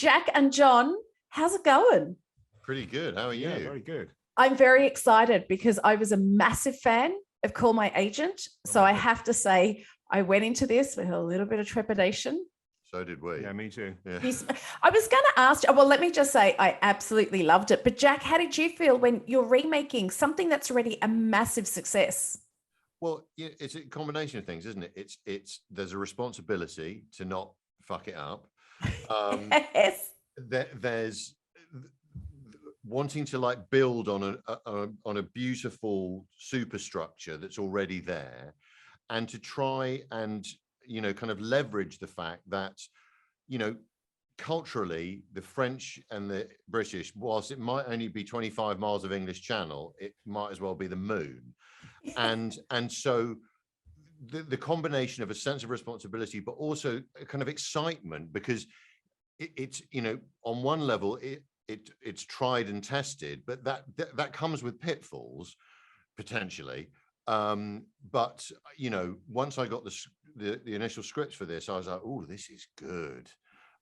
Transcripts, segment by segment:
Jack and John, how's it going? Pretty good. How are you? Yeah, very good. I'm very excited because I was a massive fan of Call My Agent. So I have to say, I went into this with a little bit of trepidation. So did we. Yeah, me too. Yeah. I was going to ask, well, let me just say I absolutely loved it. But Jack, how did you feel when you're remaking something that's already a massive success? Well, yeah, it's a combination of things, isn't it? It's there's a responsibility to not fuck it up. Yes. There's wanting to like build on a beautiful superstructure that's already there, and to try and kind of leverage the fact that culturally the French and the British, whilst it might only be 25 miles of English Channel, it might as well be the moon. And so the combination of a sense of responsibility but also a kind of excitement, because it's on one level it's tried and tested, but that comes with pitfalls potentially. But once I got the initial scripts for this, I was like, oh, this is good.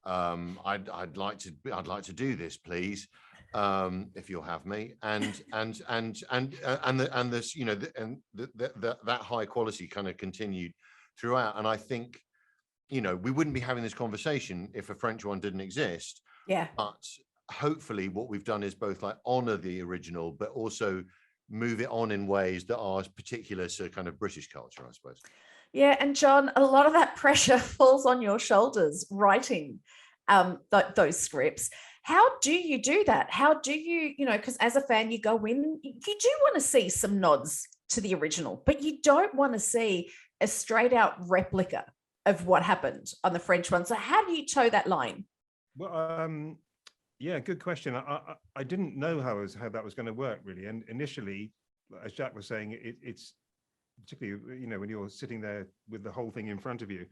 I'd like to do this, please, if you'll have me. And this, that high quality kind of continued throughout. And I think, we wouldn't be having this conversation if a French one didn't exist. Yeah. But hopefully what we've done is both like honor the original, but also move it on in ways that are particular to kind of British culture, I suppose. Yeah, and John, a lot of that pressure falls on your shoulders writing those scripts. How do you do that? How do you, because as a fan, you go in, you do want to see some nods to the original, but you don't want to see a straight out replica of what happened on the French one. So how do you toe that line? Well, yeah, good question. I didn't know how that was going to work, really. And initially, as Jack was saying, it's particularly, when you're sitting there with the whole thing in front of you,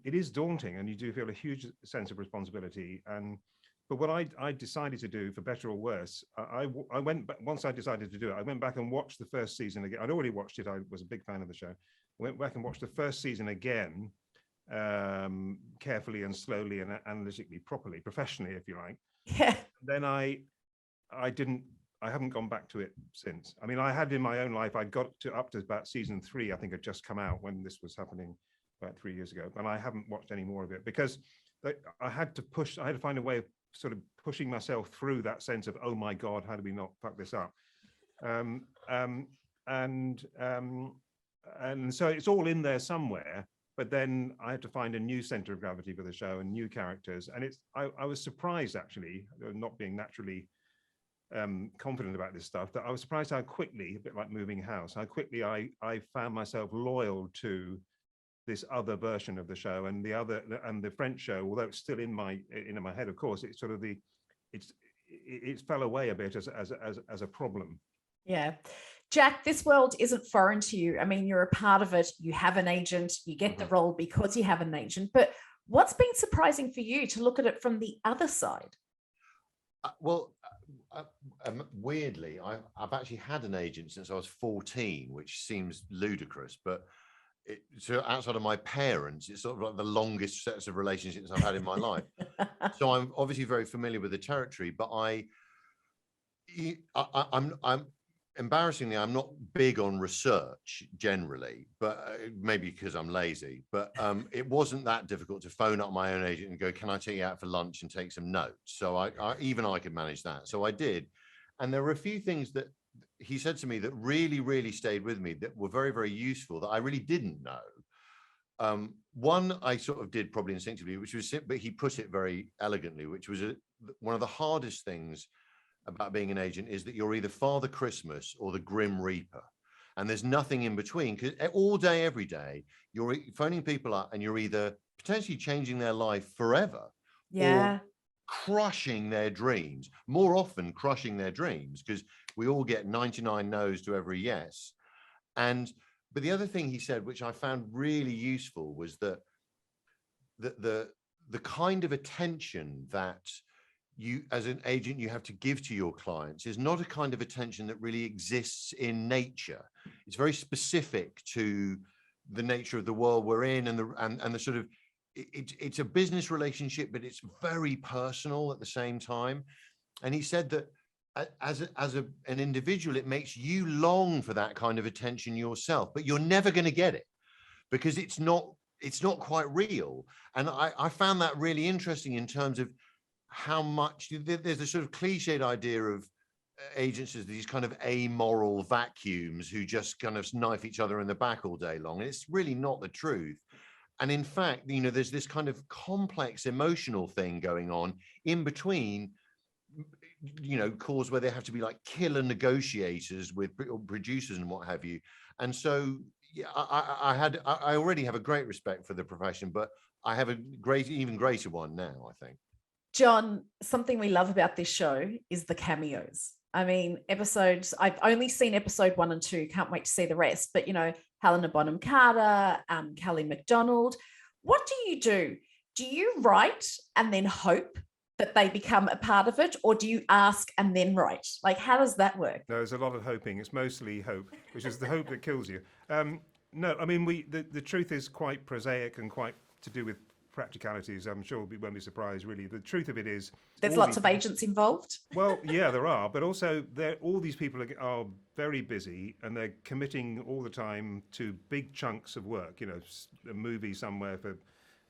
it is daunting, and you do feel a huge sense of responsibility. But what I decided to do, for better or worse, I went back, once I decided to do it, I went back and watched the first season again. I'd already watched it. I was a big fan of the show. I went back and watched the first season again, carefully and slowly and analytically, properly, professionally, if you like. Yeah. Then I haven't gone back to it since. I mean, I had in my own life, I got up to about season 3, I think had just come out when this was happening about 3 years ago, and I haven't watched any more of it because I had to find a way of sort of pushing myself through that sense of, oh my God, how do we not fuck this up? And so it's all in there somewhere, but then I had to find a new center of gravity for the show and new characters. And I was surprised, actually, not being naturally confident about this stuff, that I was surprised how quickly, a bit like moving house, how quickly I found myself loyal to this other version of the show, and the French show, although it's still in my head, of course, it's sort of it fell away a bit as a problem. Yeah. Jack, this world isn't foreign to you. I mean, you're a part of it. You have an agent. You get the role because you have an agent. But what's been surprising for you to look at it from the other side? Weirdly, I've actually had an agent since I was 14, which seems ludicrous, but so outside of my parents, it's sort of like the longest sets of relationships I've had in my life. So I'm obviously very familiar with the territory, but I'm embarrassingly, I'm not big on research generally, but maybe because I'm lazy, but it wasn't that difficult to phone up my own agent and go, can I take you out for lunch and take some notes? So I could manage that. So I did. And there were a few things that he said to me that really, really stayed with me, that were very, very useful, that I really didn't know. One I sort of did probably instinctively, which was, but he put it very elegantly, which was one of the hardest things about being an agent is that you're either Father Christmas or the Grim Reaper, and there's nothing in between, because all day, every day, you're phoning people up and you're either potentially changing their life forever, yeah, or crushing their dreams, more often crushing their dreams, because we all get 99 no's to every yes. But the other thing he said, which I found really useful, was that the kind of attention that you as an agent you have to give to your clients is not a kind of attention that really exists in nature. It's very specific to the nature of the world we're in, and the sort of it's a business relationship, but it's very personal at the same time. And he said that as an individual, it makes you long for that kind of attention yourself, but you're never going to get it because it's not quite real. And I found that really interesting in terms of how much there's a sort of cliched idea of agents as these kind of amoral vacuums who just kind of knife each other in the back all day long. And it's really not the truth. And in fact, there's this kind of complex emotional thing going on in between, calls where they have to be like killer negotiators with producers and what have you. And so, yeah, I already have a great respect for the profession, but I have even greater one now, I think. John, something we love about this show is the cameos. I mean, episodes, I've only seen episode 1 and 2, can't wait to see the rest, but Helena Bonham Carter, Kelly MacDonald. What do? Do you write and then hope that they become a part of it, or do you ask and then write? Like, how does that work? No, there's a lot of hoping. It's mostly hope, which is the hope that kills you. No, I mean, the truth is quite prosaic and quite to do with practicalities. I'm sure we won't be surprised, really. The truth of it is... There's lots of agents involved? Well, yeah, there are. But also, all these people are very busy and they're committing all the time to big chunks of work. A movie somewhere for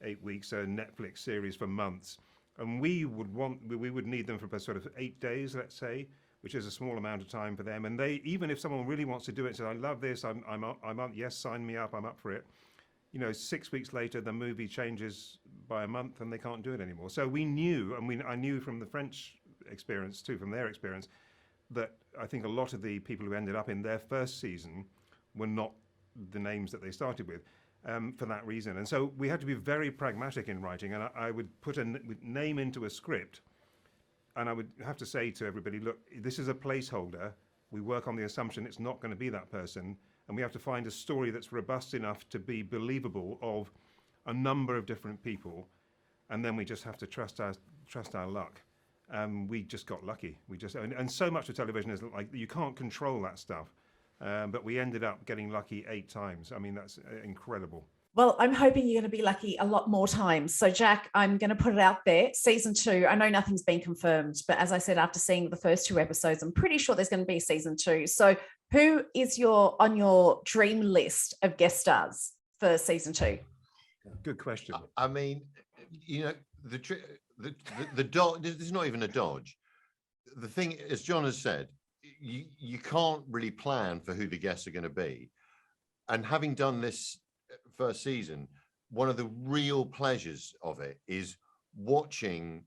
8 weeks, a Netflix series for months. And we would need them for sort of 8 days, let's say, which is a small amount of time for them. And they, even if someone really wants to do it, says, I love this, I'm up, yes, sign me up, I'm up for it. 6 weeks later, the movie changes by a month and they can't do it anymore. So we knew, and I knew from the French experience too, from their experience, that I think a lot of the people who ended up in their first season were not the names that they started with for that reason. And so we had to be very pragmatic in writing, and I would put a name into a script, and I would have to say to everybody, look, this is a placeholder. We work on the assumption it's not going to be that person. And we have to find a story that's robust enough to be believable of a number of different people, and then we just have to trust our luck. We just got lucky. And so much of television is like you can't control that stuff, but we ended up getting lucky 8 times. I mean, that's incredible. Well, I'm hoping you're going to be lucky a lot more times. So, Jack, I'm going to put it out there. Season 2, I know nothing's been confirmed, but as I said, after seeing the first 2 episodes, I'm pretty sure there's going to be season 2. So who is on your dream list of guest stars for season 2? Good question. I mean, the dodge, this is not even a dodge. The thing, as John has said, you can't really plan for who the guests are going to be. And having done this first season, one of the real pleasures of it is watching,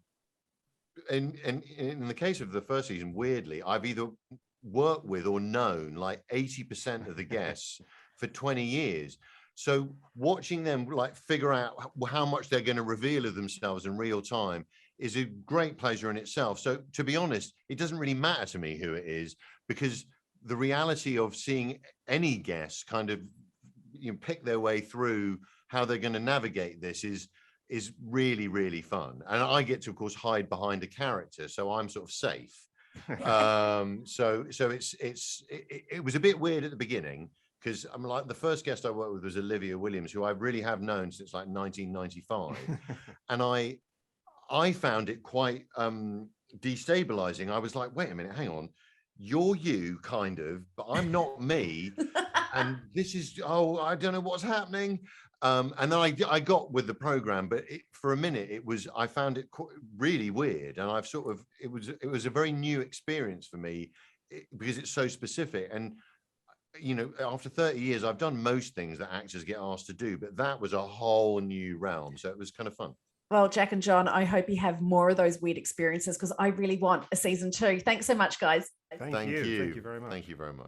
and in the case of the first season, weirdly, I've either worked with or known like 80% of the guests for 20 years. So watching them like figure out how much they're going to reveal of themselves in real time is a great pleasure in itself. So to be honest, it doesn't really matter to me who it is, because the reality of seeing any guest kind of pick their way through how they're going to navigate this is really, really fun. And I get to, of course, hide behind a character, so I'm sort of safe. So it was a bit weird at the beginning, because I'm like, the first guest I worked with was Olivia Williams, who I really have known since like 1995. And I found it quite destabilizing. I was like, wait a minute, hang on. You're you, kind of, but I'm not me. And this is, I don't know what's happening. And then I got with the program, but for a minute I found it really weird. And it was a very new experience for me because it's so specific. And, after 30 years, I've done most things that actors get asked to do, but that was a whole new realm. So it was kind of fun. Well, Jack and John, I hope you have more of those weird experiences, because I really want a season 2. Thanks so much, guys. Thank you. Thank you very much. Thank you very much.